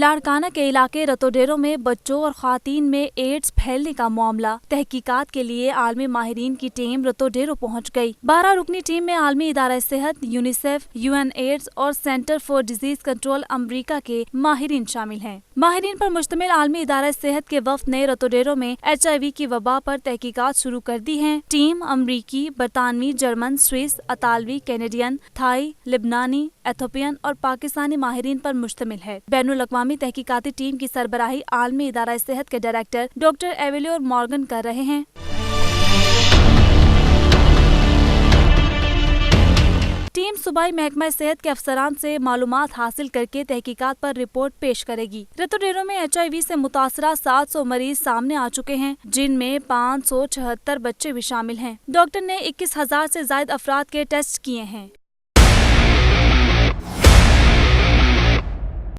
لاڑکانہ کے علاقے رتوڈیرو میں بچوں اور خواتین میں ایڈز پھیلنے کا معاملہ تحقیقات کے لیے عالمی ماہرین کی ٹیم رتوڈیرو پہنچ گئی۔ 12 رکنی ٹیم میں عالمی ادارہ صحت، یونیسیف، UN ایڈز اور سینٹر فار ڈیزیز کنٹرول امریکہ کے ماہرین شامل ہیں۔ ماہرین پر مشتمل عالمی ادارہ صحت کے وفد نے رتوڈیرو میں HIV کی وبا پر تحقیقات شروع کر دی ہیں۔ ٹیم امریکی، برطانوی، جرمن، سوئس، اطالوی، کینیڈین، تھائی، لبنانی، ایتھوپین اور پاکستانی ماہرین پر مشتمل ہے۔ بین الاقوامی تحقیقاتی ٹیم کی سربراہی عالمی ادارہ صحت کے ڈائریکٹر ڈاکٹر ایویلیور مارگن کر رہے ہیں۔ ٹیم صوبائی محکمہ صحت کے افسران سے معلومات حاصل کر کے تحقیقات پر رپورٹ پیش کرے گی۔ رتوڈیرو میں HIV سے متاثرہ 700 مریض سامنے آ چکے ہیں، جن میں 576 بچے بھی شامل ہیں۔ ڈاکٹر نے 21,000 سے زائد افراد کے ٹیسٹ کیے ہیں۔